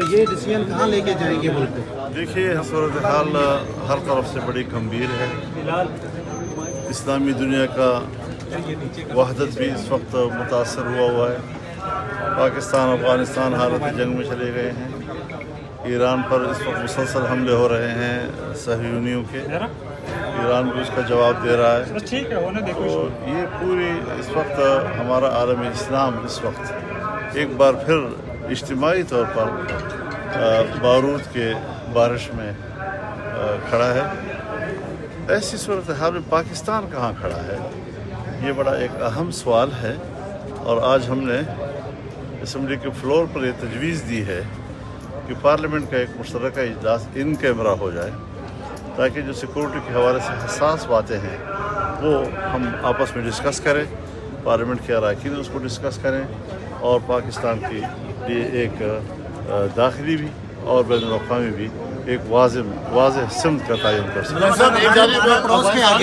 तो ये डिसीजन कहाँ लेके जाएंगे मुल्क को? देखिए, सूरत हाल हर तरफ से बड़ी गंभीर है। इस्लामी दुनिया का वहदत भी इस वक्त मुतासर हुआ है। पाकिस्तान अफगानिस्तान हालत जंग में चले गए हैं। ईरान पर इस वक्त मुसलसल हमले हो रहे हैं सहयूनियों के। ईरान भी उसका जवाब दे रहा है। तो ये पूरी इस वक्त हमारा आलम इस्लाम इस वक्त एक बार फिर इज्तिमाई तौर पर बारूद के बारिश में खड़ा है। ऐसी सूरत हाल में पाकिस्तान कहाँ खड़ा है, ये बड़ा एक अहम सवाल है। और आज हमने असम्बली के फ्लोर पर ये तजवीज़ दी है कि पार्लियामेंट का एक मुश्तरका इजलास इन कैमरा हो जाए, ताकि जो सिक्योरिटी के हवाले से हसास बातें हैं वो हम आपस में डिस्कस करें, पार्लियामेंट के अरकान उसको डिस्कस करें और पाकिस्तान के लिए एक दाखिली भी और बैनुल अक़वामी भी एक वाज़ेह सिमत का तयन कर सकें।